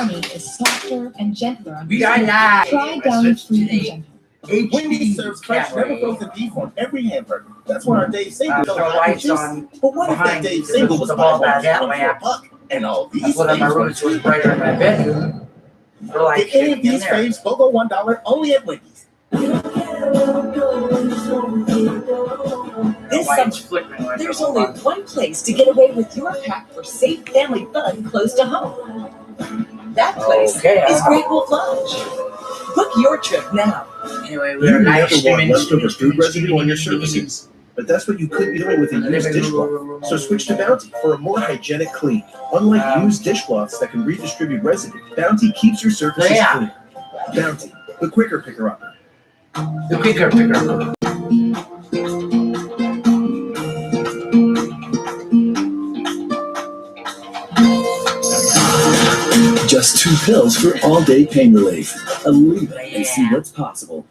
Downy is softer and gentler on We your are skin. live. Try Downy Free and Gentle. Wendy's serves fresh, never frozen beef on every hamburger. That's why our Dave Sable Throw lights on But what if that behind Dave the Sable was the ball $5 bat for lamp. $1 and all I these put on my faves room so it's brighter in my bedroom. They're like Get any of in these there. faves go $1 only at Wendy's. This Lights summer, flickering like there's a only bulb. one place to get away with your pack for safe family fun close to home. That place Okay, is Great Wolf Lodge. Book your trip now. Anyway, You we're never live want streaming. leftover food residue on your surfaces, but that's what you could be doing with a used dishcloth. So switch to Bounty for a more hygienic clean. Unlike used dishcloths that can redistribute residue, Bounty keeps your surfaces clean. Bounty, the quicker picker-upper. The quicker picker. Just 2 pills for all-day pain relief. Aleva and see what's possible.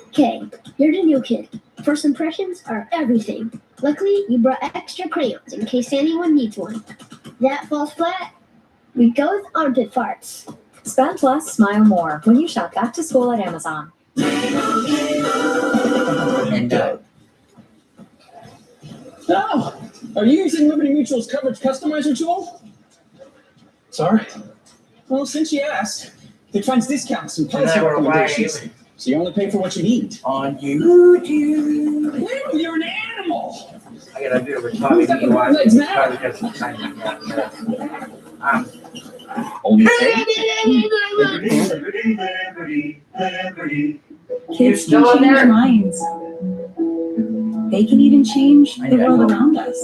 Okay, you're the new kid. First impressions are everything. Luckily, you brought extra crayons in case anyone needs one. That falls flat? We go with armpit farts. Spend less, smile more when you shop back to school at Amazon. And Oh, are you using Liberty Mutual's coverage customizer tool? Sorry. Well, since you asked, it finds discounts and policy recommendations, so you only pay for what you need. on YouTube. Wait, you're an animal! I gotta do a retarded Legs matter. Only Kids still can in change there? minds. They can even change I the know. world around us.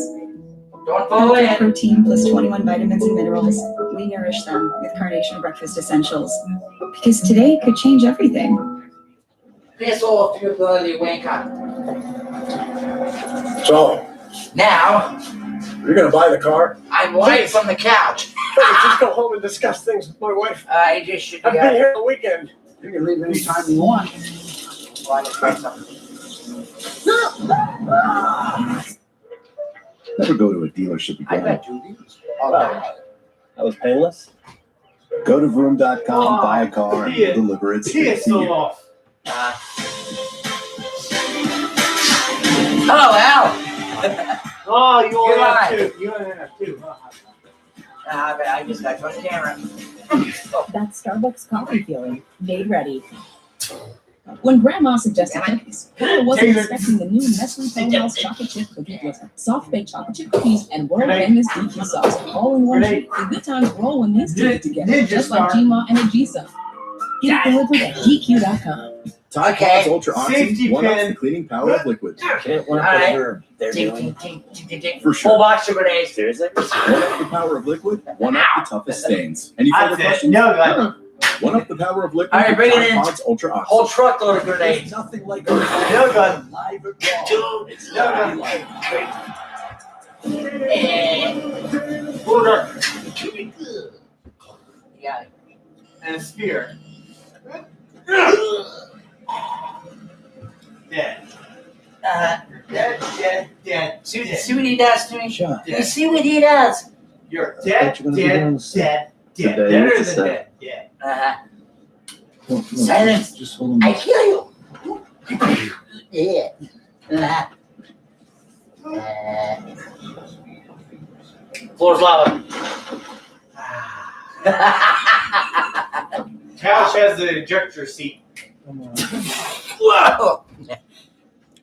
Don't fall Packed with in. protein plus 21 vitamins and minerals, we nourish them with Carnation Breakfast Essentials. Because today could change everything. Piss off, you bloody wanker. So, Now, you're gonna buy the car? I'm live from the couch. Just go home and discuss things with my wife. I just should I've be been here all weekend. You can leave anytime you want. Well, I can try something. Never go to a dealership I again. bet you these. Oh, no. That was painless. Go to vroom.com, buy a car, and we'll deliver it straight to you. off. Hello, Al. Oh, you You're only have live. 2. You only have 2. I just got you on camera. That Starbucks coffee feeling, made ready. When Grandma suggested cookies, Kyle wasn't expecting the new Nestle Toll House chocolate chip cookie with soft baked chocolate chip cookies and world famous DQ sauce all in one treat. The good times roll when these two get together, just like Gma and a G-Sub. Get it delivered at DQ.com. Tide Okay. Pods Ultra Safety Oxy, one up pin. the cleaning power of liquid. Can't one All right. whatever they're Tink, doing. tink, tink, tink, tink. For Full sure. box of grenades. Seriously? One up the power of liquid, one up the toughest stains. Any further That's it. questions? No, God. One up the power of liquid. All right, bring it Tide in. Pods Ultra Oxy. Whole truckload of grenades. Nothing like No, God. live at raw. It's No, not God. like Hold up. Yeah. And a spear. Dead. Dead, dead, dead. See what he does to me? Sure. You see what he does? You're dead, What you gonna be doing dead, with dead, dead. today? Better What's than that? dead. Yeah. Silence. Just hold him. I kill you. Yeah. Floor's lava. Couch has the ejector seat. Whoa.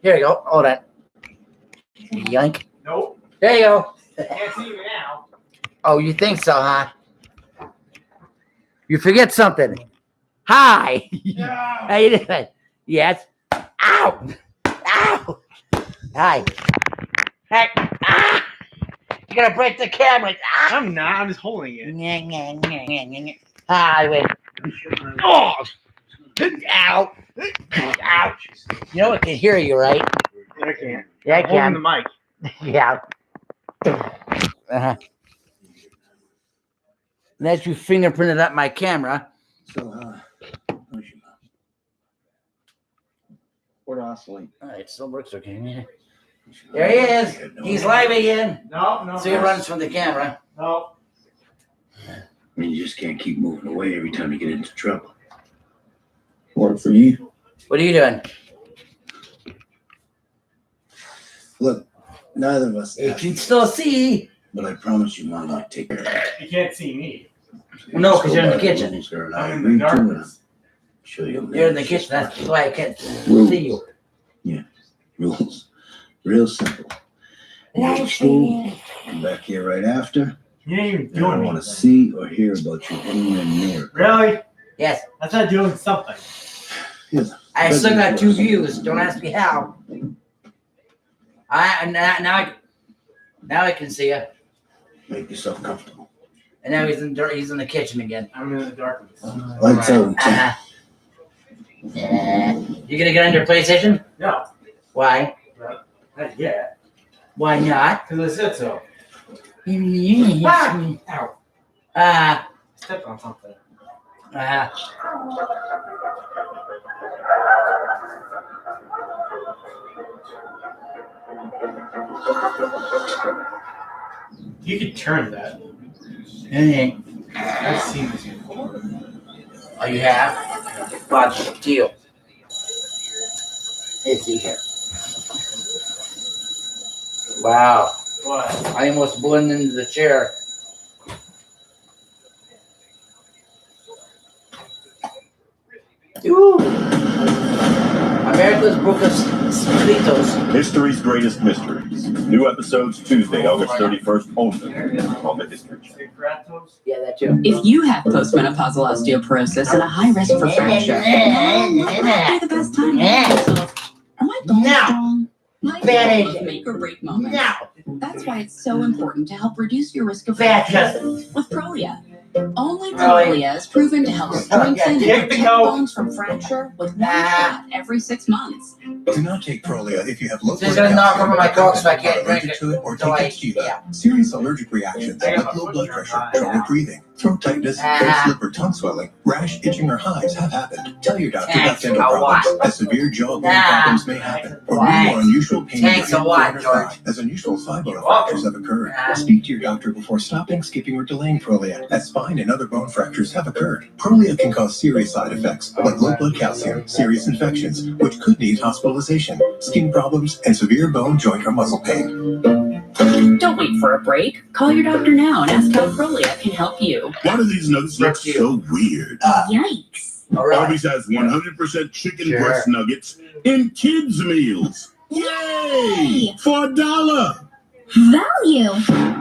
Here you go. Hold on. Yoink. Nope. There you go. Can't see me now. Oh, you think so, huh? You forget something. Hi. No. How you doing? Yes. Ow. Ow. Hi. Hey. Ah. You're gonna break the camera. Ah. I'm not. I'm just holding it. Hi, wait. Oh. Ow. Ow. You know it can hear you, right? I can't. Yeah, I I'm holding can. the mic. Yeah. Uh-huh. And as you fingerprinted up my camera. So, Where do I sleep? All right, still works okay. There he is. He's live again. No, no. So he runs from the camera. No. I mean, you just can't keep moving away every time you get into trouble. Work for you. What are you doing? Look, neither of us You asked, can still see. but I promise you, Mom might take care of it. You can't see me. No, 'cause you're in the kitchen. Sir, I'm in agree the to it. darkness. Show you. You're in the kitchen. That's why I can't Rules. see you. Rules. Real simple. You go to school, come back here right after. You ain't even I don't doing want to anything. see or hear about you anywhere near. Really? Yes. I thought doing something. I still got 2 views. Don't ask me how. Now I can see you. Make yourself comfortable. And now he's in the kitchen again. I'm in the darkness. Lights out. You gonna get on your PlayStation? No, Why? not yet. Why not? Because I said so. Ah. Ow. Stepped on something. You could turn that. Okay. I've seen this before. Oh, you have? Watch, deal. Let's see here. Wow. What? I almost blended into the chair. Ooh. America's Book of Secretos. History's Greatest Mysteries. New episodes Tuesday, August 31st only on the History Channel. Secretos? Yeah, that too. If you have postmenopausal osteoporosis and a high risk for fracture, now might be the best time to ask yourself, are my bones No. strong? My Bad bones idea. make or break moments. No. That's why it's so important to help reduce your risk of Bad fracture Justin. with Prolia. Only Prolia. Prolia is proven to help strengthen Yeah, and protect no. bones from fracture with one shot every 6 months. Do not take Prolia if you have low So he's gonna knock over my coke so I can't drink allergic it. to it or So take I- Exgeva. yeah. Serious allergic reactions like low blood pressure, trouble breathing, throat tightness, face, lip, or tongue swelling, rash, itching, or hives have happened. Tell your doctor about Thanks dental a problems, lot. as severe jawbone Nah. problems may happen, or Thanks. more unusual pain in Thanks your a hip, lot, joint, or thigh, George. as unusual thigh bone You're welcome. fractures have occurred. Nah. Speak to your doctor before stopping, skipping, or delaying Prolia, as spine and other bone fractures have occurred. Prolia can cause serious side effects like low blood calcium, serious infections, which could need hospitalization, skin problems, and severe bone, joint, or muscle pain. Don't wait for a break. Call your doctor now and ask how Prolia can help you. Why do these nuggets look Thank you. so weird? Yikes. All right. Arby's has 100% chicken Sure. breast nuggets in kids' meals. Yay! For $1. Value.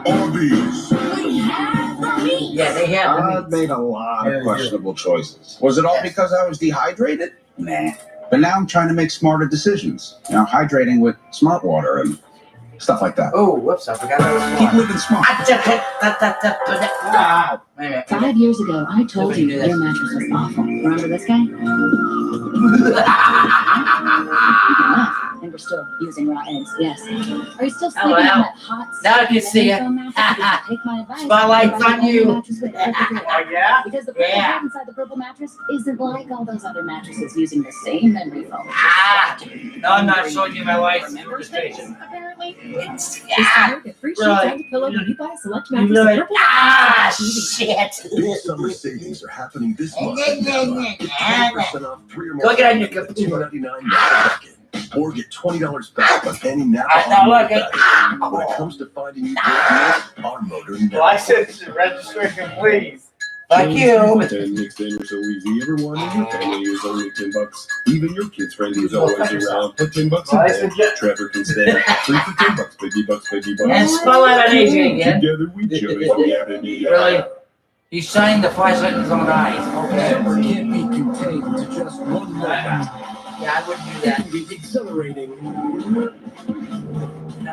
Arby's. We have the meat. Yeah, they have the I've meat. made a lot Yeah, of questionable choices. Was it all Yes. because I was dehydrated? Nah. But now I'm trying to make smarter decisions. You know, hydrating with smart water and stuff like that. Oh, whoops, I forgot that was Keep one. living smart. Ah. Wait a minute. 5 years ago, I told Nobody you knew that. your mattress was awful. Remember this guy? And we're still using raw eggs, yes. Are you still sleeping Oh, wow. on that hot Now I can see ya. foam mattress? Take my advice. Spotlight's on you. Mattress with Evergreen. Oh, yeah? Because the purple Yeah. head inside the purple mattress isn't like all those other mattresses using the same memory foam. Ah, no, I'm not showing you my wife's Remember station. apparently. It's, This summer, get free sheets Really? and a pillow when you buy a select You mattress. really, with purple shit. Big summer savings are happening this month. 20% off 3 or more. Go get on your computer. $2.99 back in. Or get $20 back on any Napa. I know, look, automotive When it comes to finding you good deals, our motor never License and registration, please. Fuck you. And mixed in are so easy. Everyone in your family is only $10. Even your kid's friend who's always around. Put $10 in License, there. yeah. Trevor can stand. 3 for $10. Biggie bucks, biggie bucks. And spotlight on AJ again. Together we chose reality. Really? He's shining the flashlight in his own eyes. Okay. Summer can't be contained to just one moment. Yeah, I wouldn't do It that. can be exhilarating, Come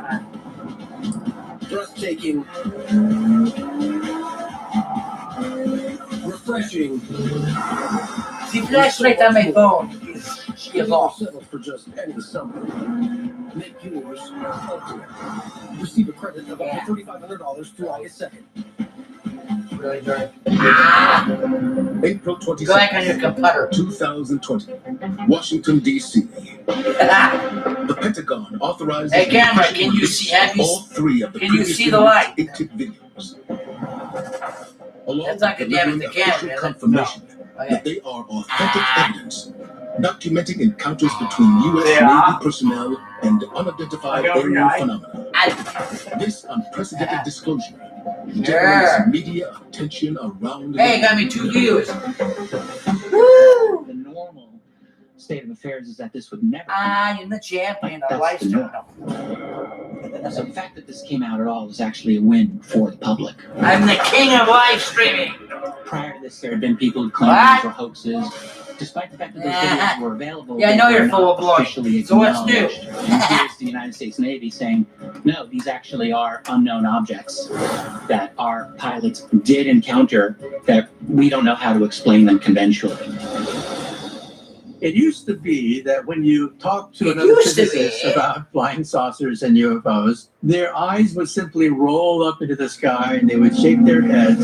on. breathtaking, refreshing. See, flashlight on my phone. She is off. Settle for just any summer. Make yours ultimate. Receive a credit of up to $3,500 through August 2nd. Really, George? Ah! April Go back on your 22nd, computer. 2020. Washington, D.C. The Pentagon authorized. Hey, camera, can you see? Have you? all 3 of the Can you previously see the light? leaked videos. along That's not with good damage delivering to camera, official is it? confirmation Okay. that they are authentic evidence, documenting encounters between U.S. Yeah. Navy personnel and unidentified Okay, aerial okay. phenomena. This unprecedented disclosure Sure. generates media attention around the Hey, world. got me 2 views. The normal state of affairs is that this would never come out. I'm the champion of That's life the stream. So the fact that this came out at all is actually a win for the public. I'm the king of live streaming. Prior to this, there had been people who claimed What? these were hoaxes, despite the fact that those videos were available. Yeah, I they know were you're not full of glory. officially So what's new? acknowledged. And here's the United States Navy saying, no, these actually are unknown objects that our pilots did encounter that we don't know how to explain them conventionally. It used to be that when you talk to It another used to physicist be. about flying saucers and UFOs, their eyes would simply roll up into the sky and they would shake their heads.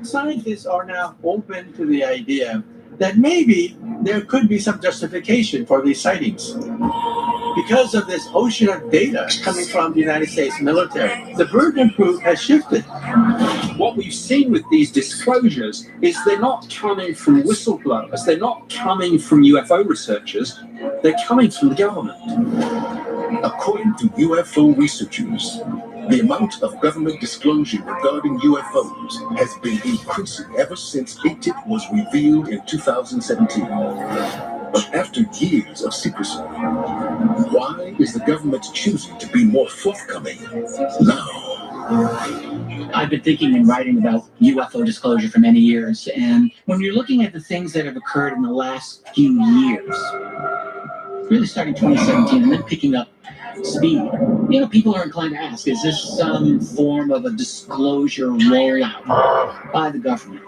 Scientists are now open to the idea that maybe there could be some justification for these sightings. Because of this ocean of data coming from the United States military, the burden of proof has shifted. What we've seen with these disclosures is they're not coming from whistleblowers, they're not coming from UFO researchers, they're coming from the government. According to UFO researchers, the amount of government disclosure regarding UFOs has been increasing ever since ATIP was revealed in 2017. But after years of secrecy, why is the government choosing to be more forthcoming now? I've been thinking and writing about UFO disclosure for many years, and when you're looking at the things that have occurred in the last few years, really starting 2017 and then picking up speed, you know, people are inclined to ask, is this some form of a disclosure rollout by the government?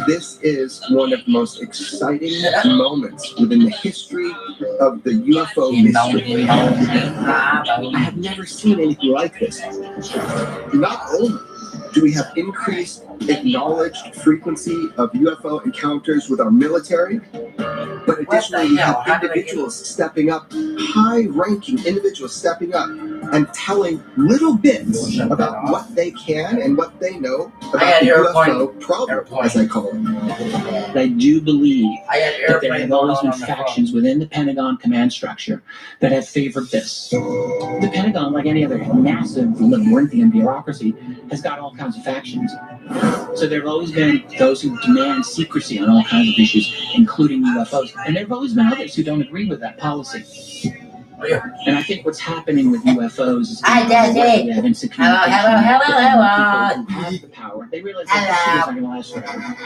This is one of the most exciting moments within the history of the UFO mystery. I have never seen anything like this. Not only do we have increased acknowledged frequency of UFO encounters with our military, but additionally we have individuals stepping up, high-ranking individuals stepping up and telling little bits about what they can and what they know about the UFO problem, as I call it. I do believe that there have always been factions within the Pentagon command structure that have favored this. The Pentagon, like any other massive labyrinthian bureaucracy, has got all kinds of factions. So there have always been those who demand secrecy on all kinds of issues, including UFOs. And there have always been others who don't agree with that policy. And I think what's happening with UFOs is we have insecurity. People who have the power. They realize that this is not going to last forever.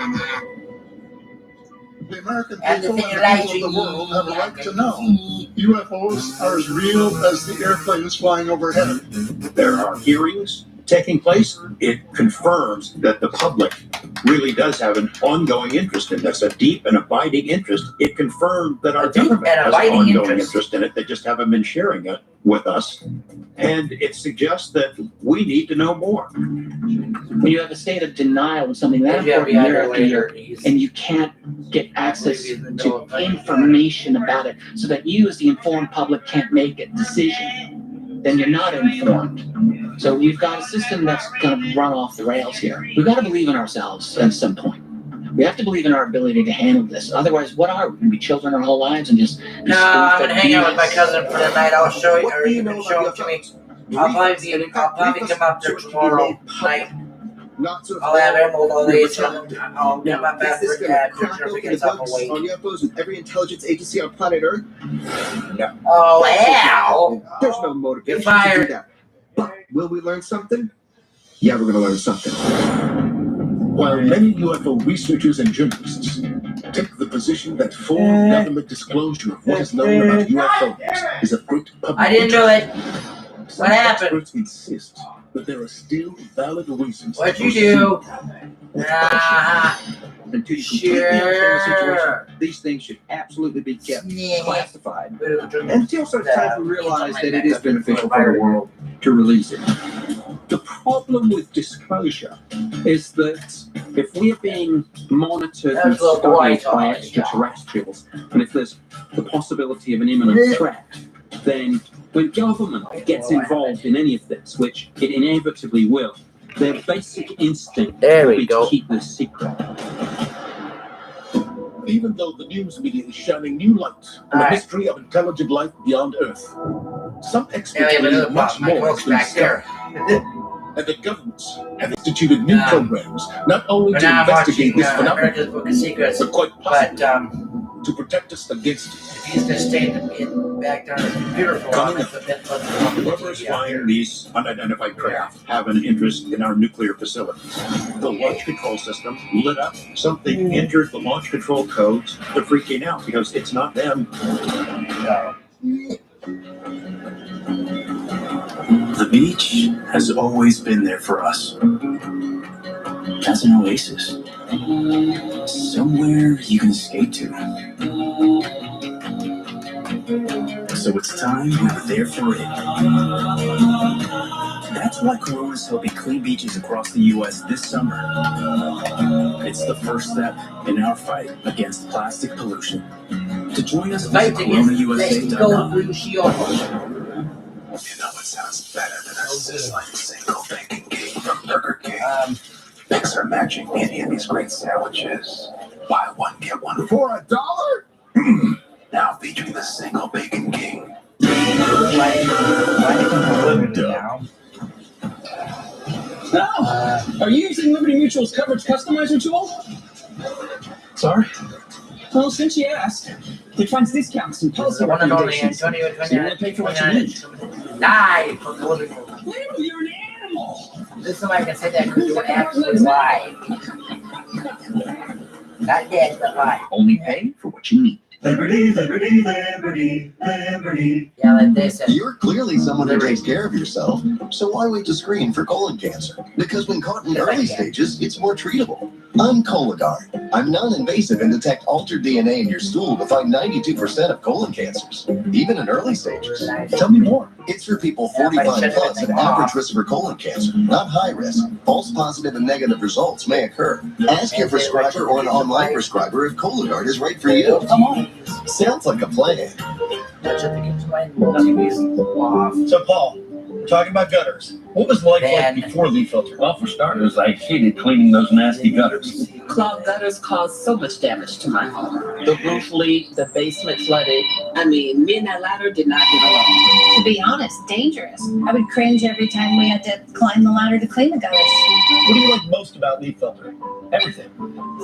The American people and the people of the world have a right to know. UFOs are as real as the airplanes flying overhead. There are hearings taking place. It confirms that the public really does have an ongoing interest in this, a deep and abiding interest. It confirmed that our government has an ongoing interest in it. They just haven't been sharing it with us. And it suggests that we need to know more. When you have a state of denial of something that important year after year, and you can't get access to information about it so that you as the informed public can't make a decision, then you're not informed. So we've got a system that's going to run off the rails here. We've got to believe in ourselves at some point. We have to believe in our ability to handle this. Otherwise, what are we? Going to be children our whole lives and just be No, I'm spoon-fed gonna hang out with my BS? cousin for the night. I'll show you, or you can show it to me. I'll probably come up there tomorrow night. I'll have Emerald all day, so I'll get my best for dad. Sure he gets up awake. On UFOs with every intelligence agency on planet Earth? No. Oh, wow. There's no motivation You're fired. to do that. But will we learn something? Yeah, we're going to learn something. While many UFO researchers and journalists take the position that full government disclosure of what is known about UFOs is a great public I didn't do it. Some What happened? experts insist that there are still valid reasons. What'd to you do? proceed. Until you completely understand the situation, Sure. these things should absolutely be kept Yeah. classified until such time we realize that it is beneficial for the world to release it. The problem with disclosure is that if we're being monitored and That's a little studied boy by toy. extraterrestrials, and if there's the possibility of an imminent threat, then when government gets involved in any of this, which it inevitably will, Their basic instinct There will we be go. to keep this secret. Even though the news media is shining new light on the mystery of intelligent life beyond Earth, some Yeah, experts we have believe another much problem. My more work's has been back there. discovered. And the governments have instituted new programs not only We're to now investigate watching this phenomenon, America's Book of Secrets, but quite but possibly to protect us against it. if he's gonna stay back down the computer for a while, Coming up, Whoever's flying these unidentified craft have an interest in our nuclear facilities. The launch control system lit up. Something entered the launch control codes. They're freaking out because it's not them. The beach has always been there for us. As an oasis. Somewhere you can escape to. So it's time we were there for it. That's why Corona's helping clean beaches across the U.S. this summer. It's the first step in our fight against plastic pollution. To join us, visit CoronaUSA.com. You know what sounds better than a sizzling single bacon cake from Burger King? Mix or matching any of these great sandwiches. Buy one, get one for $1? Now featuring the single bacon king. Are you using Liberty Mutual's coverage customizer tool? Sorry. Well, since you asked, it finds discounts and policy One and only recommendations. Antonio So you want to pay for what you need. Die for the living room. You're an animal. This is somebody can say that because you're absolutely live. Not dead, but live. Only pay for what you need. Liberty, liberty, liberty, liberty. Yeah, like they said. You're clearly someone who takes care of yourself, so why wait to screen for colon cancer? Because when caught in early stages, it's more treatable. I'm Cologuard. I'm non-invasive and detect altered DNA in your stool to find 92% of colon cancers, even in early stages. Tell me more. It's for people 45 plus at average risk for colon cancer, not high risk. False positive and negative results may occur. Ask your prescriber or an online prescriber if Cologuard is right for you. Come on. Sounds like a plan. So, Paul, we're talking about gutters. What was life like before leaf filter? Well, for starters, I hated cleaning those nasty gutters. Clogged gutters caused so much damage to my home. The roof leaked, the basement flooded. I mean, me and that ladder did not get along. To be honest, dangerous. I would cringe every time we had to climb the ladder to clean the gutters. What do you like most about leaf filter? Everything.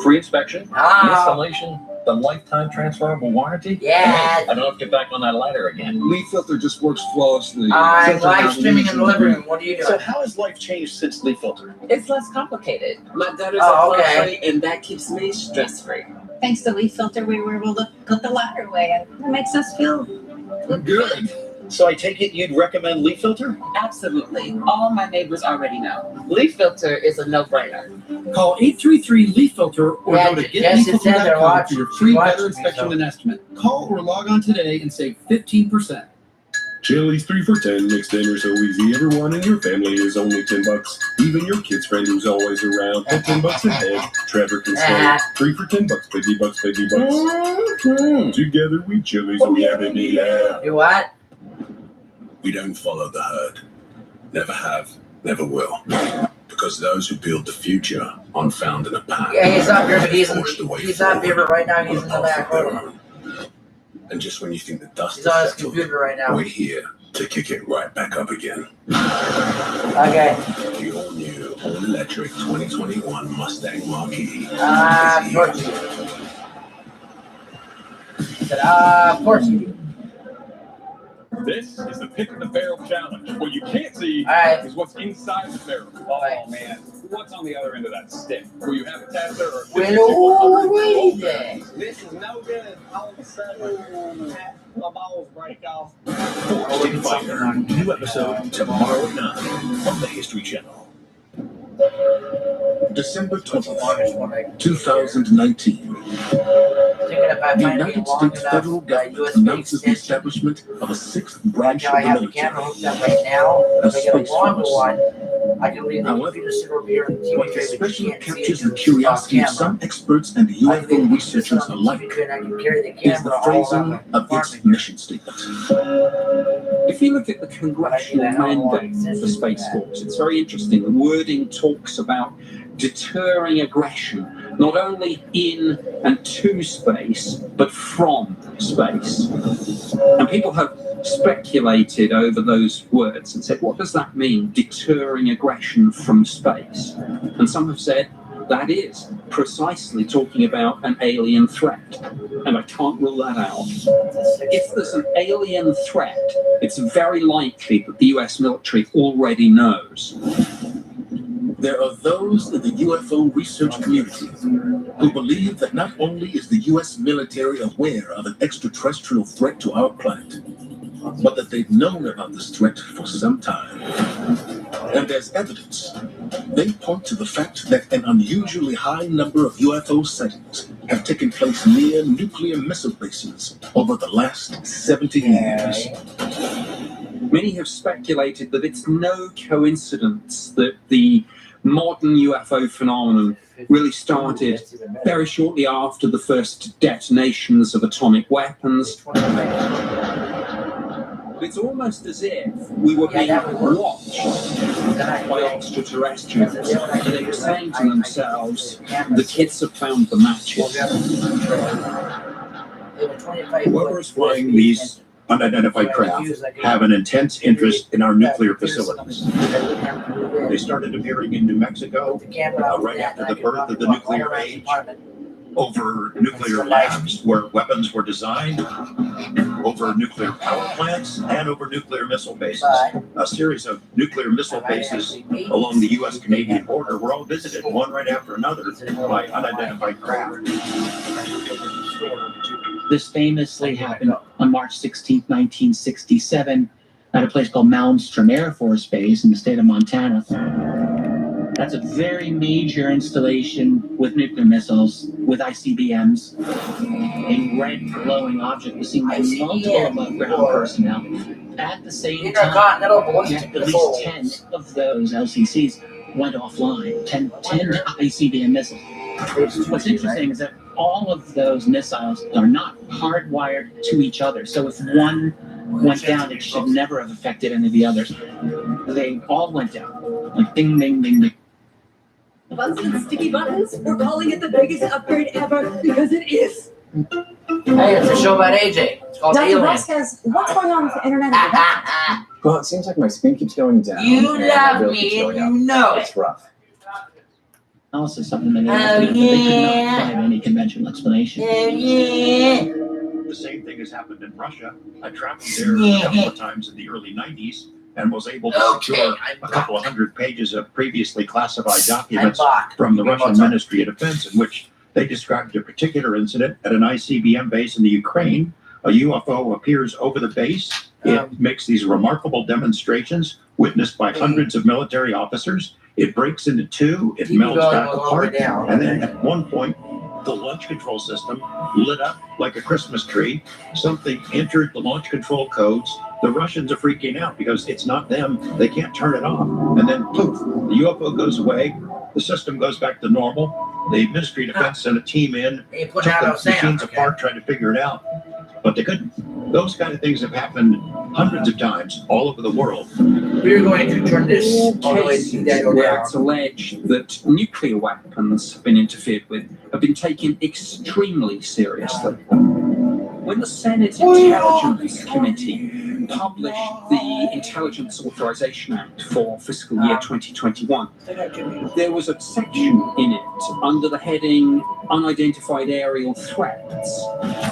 Free inspection, installation, the lifetime transferable warranty. Yeah. I don't have to get back on that ladder again. Leaf filter just works flawlessly. I'm live streaming in the living room. What are you doing? So how has life changed since leaf filter? It's less complicated. My gutters Oh, are okay. flood-free, and that keeps me stress-free. Thanks to Leaf Filter, we were able to put the ladder away, and it makes us feel Good. So I take it you'd recommend leaf filter? Absolutely. All my neighbors already know. Leaf filter is a no-brainer. Call 833-LEAF-FILTER or Yeah, go to Jess is in there getleaffilter.com for your free watching gutter me, inspection so. and estimate. Call or log on today and save 15%. Chili's 3 for $10 makes dinner so easy. Everyone in your family is only $10. Even your kid's friend who's always around. Put $10 ahead. Trevor can say 3 for $10. Biggie bucks, biggie bucks. Together we Chili's, we have a meal. You what? We don't follow the herd. Never have, never will. Because those who build the future aren't found in a pan. Yeah, he's up here, but he's He's up here, but right now he's in the back room. And just when you think the dust He's is on his settled, computer right now. we're here to kick it right back up again. Okay. The all-new, all-electric 2021 Mustang Mach-E. Of course you do. I said, of course you do. This is the Pick of the Barrel Challenge. What you can't see is what's inside the barrel. Oh, man. What's on the other end of that stick? Will you have a tester or a This is no good. All of a sudden, my balls break off. Stick Fighter. New episode tomorrow night on the History Channel. December 20th, 2019. The United States federal government announces the establishment of a sixth branch of I the have the camera military. hooked up right now. The If I get a Space longer Force. one, I can leave the computer sit over here and the TV What tray, but you especially can't see it captures the 'cause it's off curiosity of camera. some experts and UFO researchers alike And I can carry the is the camera all phrasing around my of its mission statement. If you look at the congressional mandate for Space Force, it's very interesting. The wording talks about deterring aggression, not only in and to space, but from space. And people have speculated over those words and said, what does that mean, deterring aggression from space? And some have said, that is precisely talking about an alien threat, and I can't rule that out. If there's an alien threat, it's very likely that the US military already knows. There are those in the UFO research community who believe that not only is the US military aware of an extraterrestrial threat to our planet, but that they've known about this threat for some time. And as evidence, they point to the fact that an unusually high number of UFO sightings have taken place near nuclear missile bases over the last 70 years. Many have speculated that it's no coincidence that the modern UFO phenomenon really started very shortly after the first detonations of atomic weapons. It's almost as if we were being watched by extraterrestrials. They were saying to themselves, the kids have found the matches. Whoever is flying these unidentified craft have an intense interest in our nuclear facilities. They started appearing in New Mexico right after the birth of the nuclear age, over nuclear labs where weapons were designed, over nuclear power plants, and over nuclear missile bases. A series of nuclear missile bases along the U.S.-Canadian border were all visited, one right after another, by unidentified craft. This famously happened on March 16, 1967, at a place called Malmstrom Air Force Base in the state of Montana. That's a very major installation with nuclear missiles, with ICBMs. A red glowing object was seen by multiple above-ground personnel. At the same time, at least 10 of those LCCs went offline, 10 ICBM missiles. What's interesting is that all of those missiles are not hardwired to each other. So if one went down, it should never have affected any of the others. They all went down, like ding, ding, ding, ding. Busted sticky buttons? We're calling it the biggest upgrade ever because it is. Hey, it's a show about AJ. It's called Dr. Alien. Vasquez, what's going on with the internet? Well, it seems like my speed keeps going down. You and love my bill me keeps going and you up. know It's rough. Also something that they could not find any conventional explanation. The same thing has happened in Russia. I traveled there a couple of times in the early 90s and was able to secure a couple of hundred pages of previously classified documents from the Russian Ministry of Defense in which they described a particular incident at an ICBM base in the Ukraine. A UFO appears over the base. It makes these remarkable demonstrations witnessed by hundreds of military officers. It breaks into two, it melts back apart, and then at one point, the launch control system lit up like a Christmas tree. Something entered the launch control codes. The Russians are freaking out because it's not them. They can't turn it off. And then poof, the UFO goes away. The system goes back to normal. The Ministry of Defense sent a team in, took the machines apart, tried to figure it out, but they couldn't. Those kind of things have happened hundreds of times all over the world. We're going to turn this all the way to that where it's alleged that nuclear weapons have been interfered with have been taken extremely seriously. When the Senate Intelligence Committee published the Intelligence Authorization Act for fiscal year 2021, there was a section in it under the heading Unidentified Aerial Threats,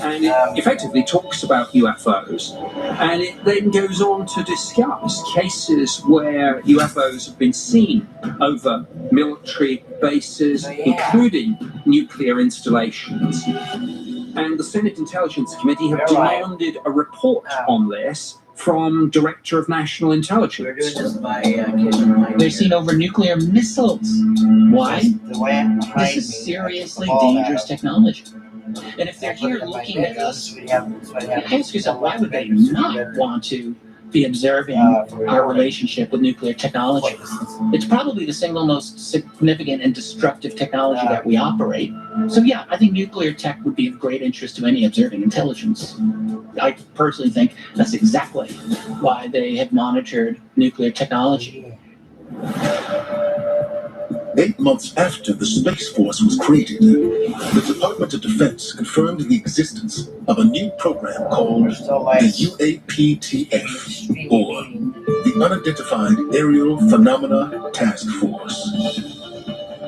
and it effectively talks about UFOs, and it then goes on to discuss cases where UFOs have been seen over military bases, including nuclear installations. And the Senate Intelligence Committee have demanded a report on this from Director of National Intelligence. They're seen over nuclear missiles. Why? This is seriously dangerous technology. And if they're here looking at us, ask yourself, why would they not want to be observing our relationship with nuclear technology. It's probably the single most significant and destructive technology that we operate. So yeah, I think nuclear tech would be of great interest to any observing intelligence. I personally think that's exactly why they have monitored nuclear technology. 8 months after the Space Force was created, the Department of Defense confirmed the existence of a new program called the UAPTF, or the Unidentified Aerial Phenomena Task Force.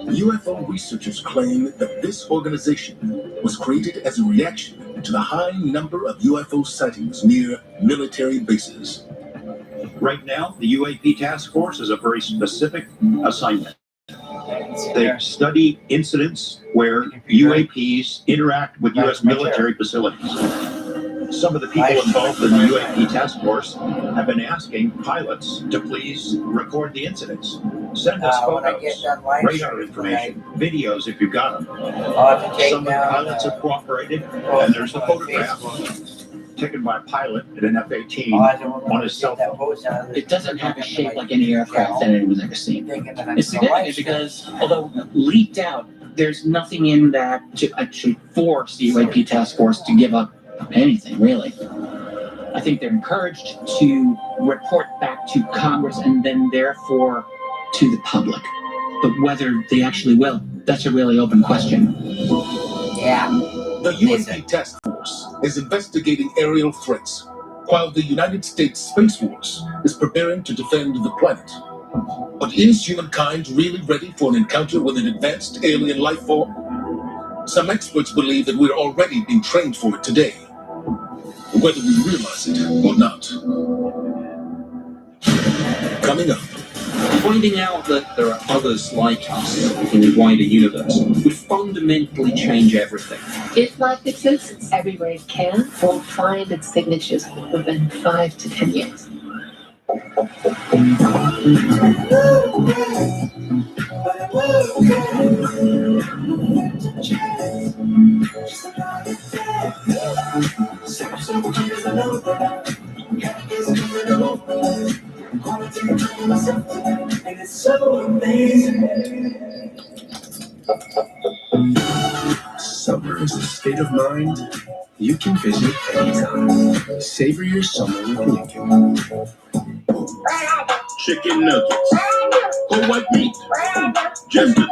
UFO researchers claim that this organization was created as a reaction to the high number of UFO sightings near military bases. Right now, the UAP Task Force is a very specific assignment. They study incidents where UAPs interact with U.S. military facilities. Some of the people involved in the UAP task force have been asking pilots to please record the incidents. Send us photos, radar information, videos if you've got them. Some of the pilots have cooperated, and there's a photograph taken by a pilot at an F-18 on his cell phone. It doesn't have a shape like any aircraft that anyone's ever seen. It's significant because, although leaked out, there's nothing in that to actually force the UAP task force to give up anything, really. I think they're encouraged to report back to Congress and then therefore to the public. But whether they actually will, that's a really open question. Yeah. The UAP Task Force is investigating aerial threats, while the United States Space Force is preparing to defend the planet. But is humankind really ready for an encounter with an advanced alien life form? Some experts believe that we're already being trained for it today, whether we realize it or not. Coming up. Finding out that there are others like us in the wider universe would fundamentally change everything. If life exists everywhere it can, we'll find its signatures within 5 to 10 years. Summer is a state of mind you can visit anytime. Savor your summer with Lincoln. Chicken nuggets. Whole white meat. Just $1.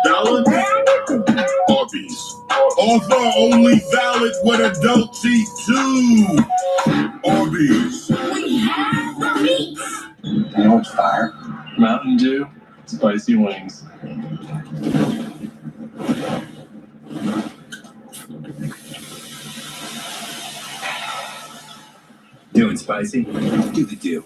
Arby's. Offer only valid when adults eat too. Arby's. We have the meat. You know what's fire? Mountain Dew, spicy wings. Doing spicy? Do the do.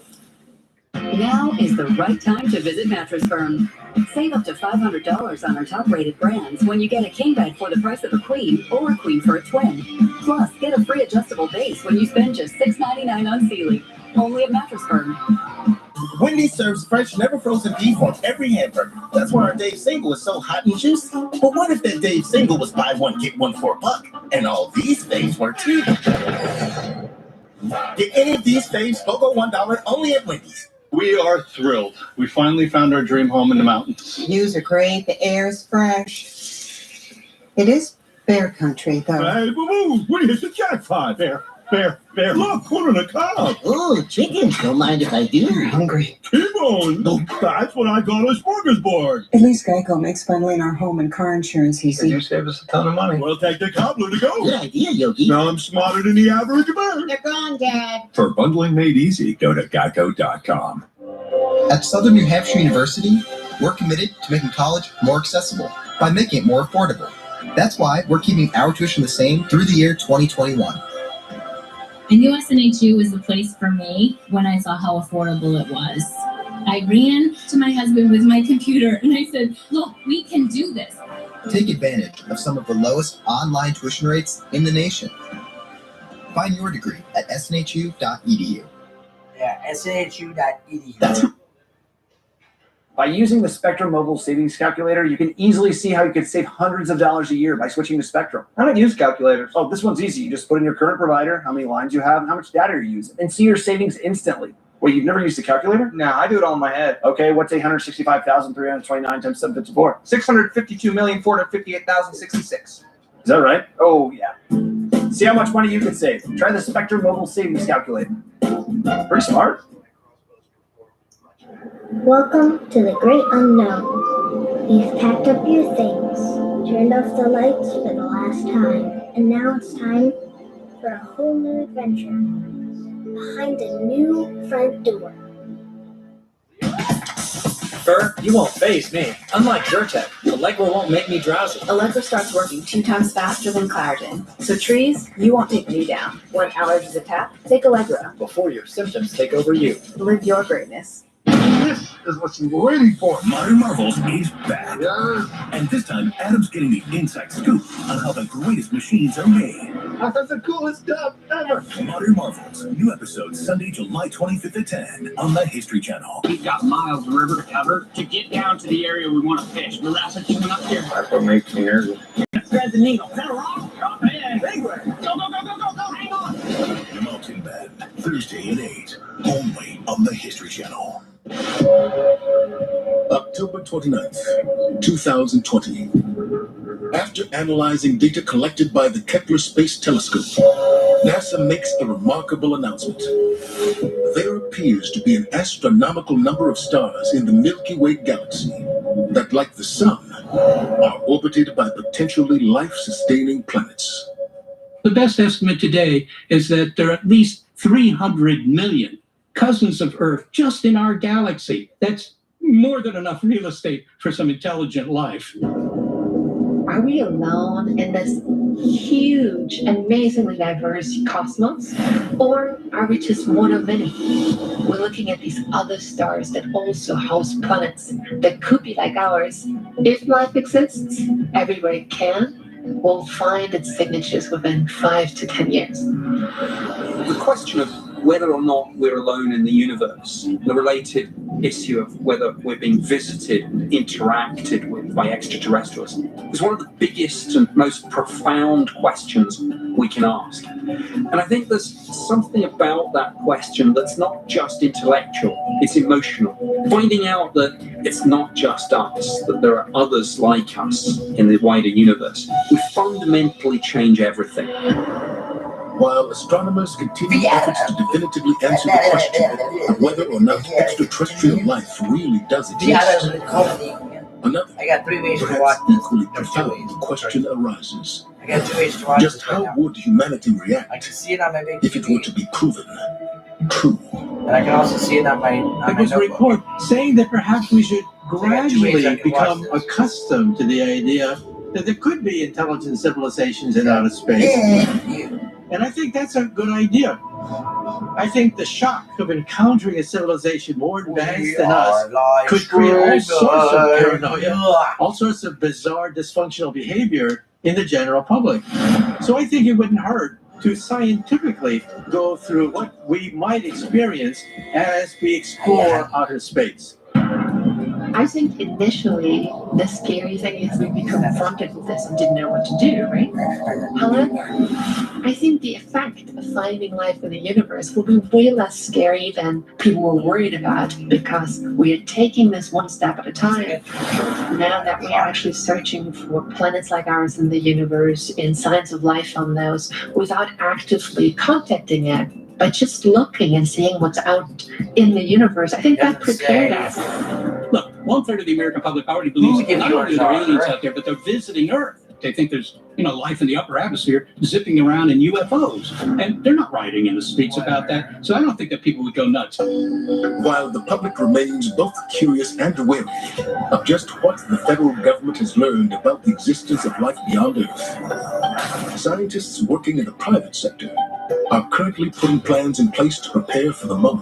Now is the right time to visit Mattress Firm. Save up to $500 on our top-rated brands when you get a king bed for the price of a queen or a queen for a twin. Plus, get a free adjustable base when you spend just $6.99 on Sealy. Only at Mattress Firm. Wendy's serves fresh, never frozen beef on every hamburger. That's why our Dave Single is so hot and juicy. But what if that Dave Single was buy one, get one for $1? And all these things were too. Get any of these faves, go $1 only at Wendy's. We are thrilled. We finally found our dream home in the mountains. Views are great. The air is fresh. It is bear country, though. Hey, boo-boo, we hit the jackpot. Bear. Look, corn on the cob. Oh, chicken. Don't mind if I do. You're hungry. T-bone. That's what I call a smorgasbord. At least Geico makes bundling our home and car insurance easy. You saved us a ton of money. We'll take the cobbler to go. Good idea, Yogi. Now I'm smarter than the average bear. They're gone, Dad. For bundling made easy, go to geico.com. At Southern New Hampshire University, we're committed to making college more accessible by making it more affordable. That's why we're keeping our tuition the same through the year 2021. And USNHU was the place for me when I saw how affordable it was. I ran to my husband with my computer and I said, look, we can do this. Take advantage of some of the lowest online tuition rates in the nation. Find your degree at snhu.edu. Yeah, snhu.edu. By using the Spectrum Mobile Savings Calculator, you can easily see how you could save hundreds of dollars a year by switching to Spectrum. I don't use calculators. Oh, this one's easy. You just put in your current provider, how many lines you have, and how much data you're using, and see your savings instantly. Well, you've never used a calculator? No, I do it all in my head. Okay, what's 865,329 times 754? 652,458,066. Is that right? Oh, yeah. See how much money you can save. Try the Spectrum Mobile Savings Calculator. Pretty smart. Welcome to the great unknown. You've packed up your things, turned off the lights for the last time, and now it's time for a whole new adventure behind a new front door. Fur, you won't faze me. Unlike Zyrtec, Allegra won't make me drowsy. Allegra starts working 2 times faster than Claritin. So trees, you won't take me down. When allergies attack, take Allegra. Before your symptoms take over you. Live your greatness. This is what you were waiting for. Modern Marvels is back. And this time, Adam's getting the inside scoop on how the greatest machines are made. That's the coolest stuff ever. Modern Marvels, new episode Sunday, July 25th at 10 on the History Channel. We've got miles of river to cover to get down to the area we want to fish. We're rapid coming up here. That's what makes me nervous. Thread the needle. Is that wrong? Drop it in. Anywhere. Go, go, go, go, go, go. Hang on. The Mountain Man, Thursday at 8, only on the History Channel. October 29th, 2020. After analyzing data collected by the Kepler Space Telescope, NASA makes a remarkable announcement. There appears to be an astronomical number of stars in the Milky Way galaxy that, like the Sun, are orbited by potentially life-sustaining planets. The best estimate today is that there are at least 300 million cousins of Earth just in our galaxy. That's more than enough real estate for some intelligent life. Are we alone in this huge, amazingly diverse cosmos? Or are we just one of many? We're looking at these other stars that also host planets that could be like ours. If life exists everywhere it can, we'll find its signatures within 5 to 10 years. The question of whether or not we're alone in the universe, the related issue of whether we're being visited and interacted with by extraterrestrials, is one of the biggest and most profound questions we can ask. And I think there's something about that question that's not just intellectual, it's emotional. Finding out that it's not just us, that there are others like us in the wider universe, will fundamentally change everything. While astronomers continue efforts to definitively answer the question of whether or not extraterrestrial life really does exist, another, perhaps equally profound question arises. Just how would humanity react if it were to be proven true? And I can also see it on my There was a report saying that perhaps we should gradually become accustomed to the idea that there could be intelligent civilizations in outer space. And I think that's a good idea. I think the shock of encountering a civilization more advanced than us could create all sorts of paranoia, all sorts of bizarre, dysfunctional behavior in the general public. So I think it wouldn't hurt to scientifically go through what we might experience as we explore outer space. I think initially the scary thing is we'd be confronted with this and didn't know what to do, right? However, I think the effect of finding life in the universe will be way less scary than people were worried about, because we're taking this one step at a time. Now that we're actually searching for planets like ours in the universe, in signs of life on those, without actively contacting it, but just looking and seeing what's out in the universe, I think that prepared us. Look, 1/3 of the American public already believes that not only are there aliens out there, but they're visiting Earth. They think there's, life in the upper atmosphere zipping around in UFOs. And they're not rioting in the streets about that. So I don't think that people would go nuts. While the public remains both curious and wary of just what the federal government has learned about the existence of life beyond Earth, scientists working in the private sector are currently putting plans in place to prepare for the moment